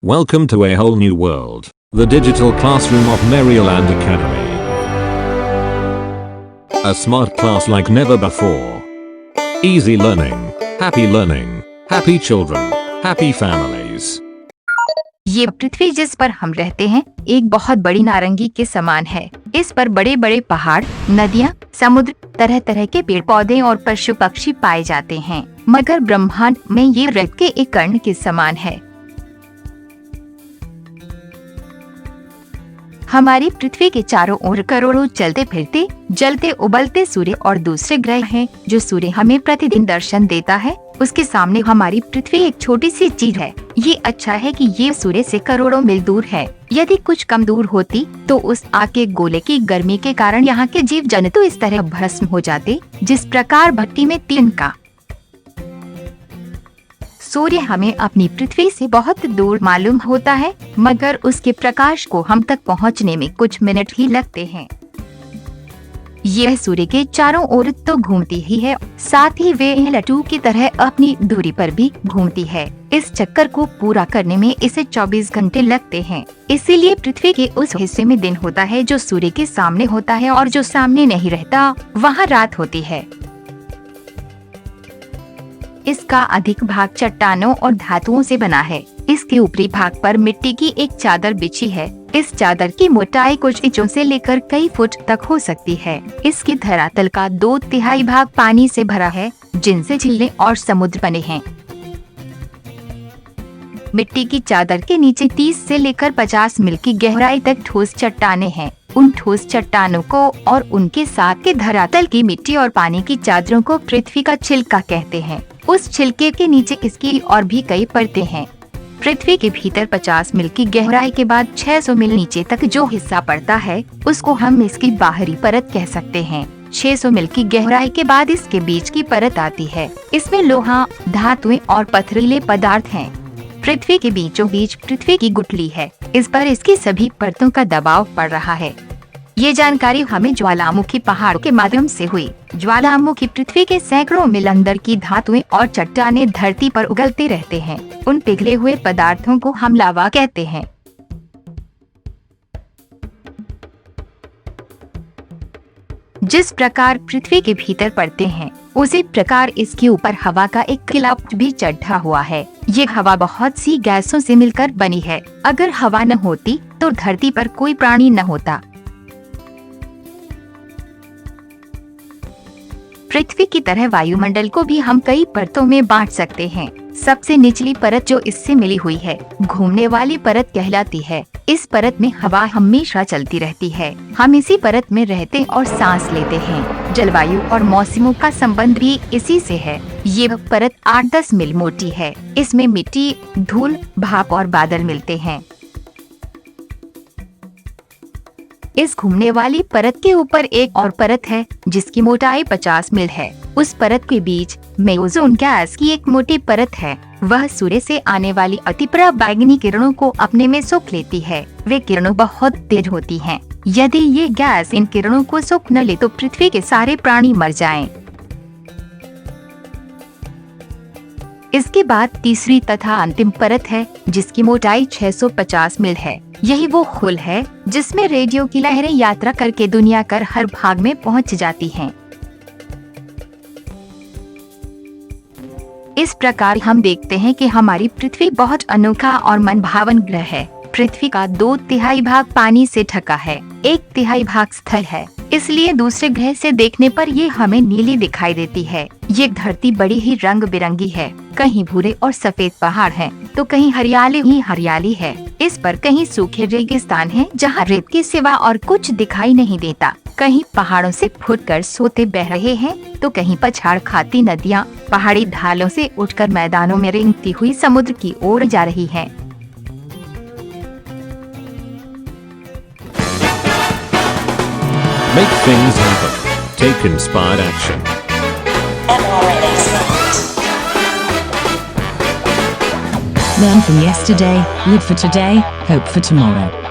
Welcome to a whole new world, the digital classroom of Maryland Academy. A smart class like never before. Easy learning, happy children, happy families. ये पृथ्वी जिस पर हम रहते हैं एक बहुत बड़ी नारंगी के समान है। इस पर बड़े बड़े पहाड़, नदियाँ, समुद्र, तरह तरह के पेड़ पौधे और पशु पक्षी पाए जाते हैं, मगर ब्रह्मांड में ये रेत के एक कण के समान है। हमारी पृथ्वी के चारों ओर करोड़ों चलते फिरते, जलते उबलते सूर्य और दूसरे ग्रह हैं। जो सूर्य हमें प्रतिदिन दर्शन देता है, उसके सामने हमारी पृथ्वी एक छोटी सी चीज है। ये अच्छा है कि ये सूर्य से करोड़ों मील दूर है। यदि कुछ कम दूर होती तो उस आग के गोले की गर्मी के कारण यहाँ के जीव जंतु इस तरह भस्म हो जाते, जिस प्रकार भट्टी में तिनका। सूर्य हमें अपनी पृथ्वी से बहुत दूर मालूम होता है, मगर उसके प्रकाश को हम तक पहुंचने में कुछ मिनट ही लगते हैं। यह सूर्य के चारों ओर तो घूमती ही है, साथ ही वे लट्टू की तरह अपनी दूरी पर भी घूमती है। इस चक्कर को पूरा करने में इसे 24 घंटे लगते हैं। इसीलिए पृथ्वी के उस हिस्से में दिन होता है जो सूर्य के सामने होता है, और जो सामने नहीं रहता वहाँ रात होती है। इसका अधिक भाग चट्टानों और धातुओं से बना है। इसके ऊपरी भाग पर मिट्टी की एक चादर बिछी है। इस चादर की मोटाई कुछ इंचों से लेकर कई फुट तक हो सकती है। इसके धरातल का 2/3 भाग पानी से भरा है, जिनसे झीलें और समुद्र बने हैं। मिट्टी की चादर के नीचे 30 से लेकर 50 मील की गहराई तक ठोस चट्टानें हैं। उन ठोस चट्टानों को और उनके साथ के धरातल की मिट्टी और पानी की चादरों को पृथ्वी का छिलका कहते हैं। उस छिलके के नीचे इसकी और भी कई परतें हैं। पृथ्वी के भीतर 50 मील की गहराई के बाद 600 मील नीचे तक जो हिस्सा पड़ता है, उसको हम इसकी बाहरी परत कह सकते हैं। 600 मील की गहराई के बाद इसके बीच की परत आती है। इसमें लोहा, धातुएं और पथरीले पदार्थ हैं। पृथ्वी के बीचों बीच पृथ्वी की गुठली है। इस पर इसकी सभी परतों का दबाव पड़ रहा है। ये जानकारी हमें ज्वालामुखी पहाड़ों के माध्यम से हुई। ज्वालामुखी पृथ्वी के सैकड़ों मील अंदर की धातुएं और चट्टानें धरती पर उगलते रहते हैं। उन पिघले हुए पदार्थों को हम लावा कहते हैं। जिस प्रकार पृथ्वी के भीतर पड़ते हैं, उसी प्रकार इसके ऊपर हवा का एक क्लाउड भी चढ़ा हुआ है। ये हवा बहुत सी गैसों से मिलकर बनी है। अगर हवा न होती तो धरती पर कोई प्राणी न होता। पृथ्वी की तरह वायुमंडल को भी हम कई परतों में बांट सकते हैं। सबसे निचली परत जो इससे मिली हुई है, घूमने वाली परत कहलाती है। इस परत में हवा हमेशा चलती रहती है। हम इसी परत में रहते और सांस लेते हैं। जलवायु और मौसमों का संबंध भी इसी से है। ये परत 8-10 मील मोटी है। इसमें मिट्टी, धूल, भाप और बादल मिलते हैं। इस घूमने वाली परत के ऊपर एक और परत है, जिसकी मोटाई 50 मील है। उस परत के बीच में ओजोन गैस की एक मोटी परत है। वह सूर्य से आने वाली अतिपरा बैंगनी किरणों को अपने में सोख लेती है। वे किरणों बहुत तेज होती हैं। यदि ये गैस इन किरणों को सोख न ले तो पृथ्वी के सारे प्राणी मर जाएं। इसके बाद तीसरी तथा अंतिम परत है, जिसकी मोटाई 650 मील है। यही वो खोल है जिसमें रेडियो की लहरें यात्रा करके दुनिया कर हर भाग में पहुंच जाती हैं। इस प्रकार हम देखते हैं कि हमारी पृथ्वी बहुत अनोखा और मनभावन ग्रह है। पृथ्वी का 2/3 भाग पानी से ढका है, 1/3 भाग स्थल है। इसलिए दूसरे ग्रह से देखने पर ये हमें नीली दिखाई देती है। ये धरती बड़ी ही रंग बिरंगी है। कहीं भूरे और सफेद पहाड़ हैं, तो कहीं हरियाली ही हरियाली है। इस पर कहीं सूखे रेगिस्तान हैं, जहाँ रेत के सिवा और कुछ दिखाई नहीं देता। कहीं पहाड़ों से फूटकर सोते बह रहे हैं, तो कहीं पछाड़ खाती नदियाँ पहाड़ी ढालों से उठकर मैदानों में रेंगती हुई समुद्र की ओर जा रही हैं। Make things happen. Take inspired action. MRN Excellent. Learn from yesterday, live for today, hope for tomorrow.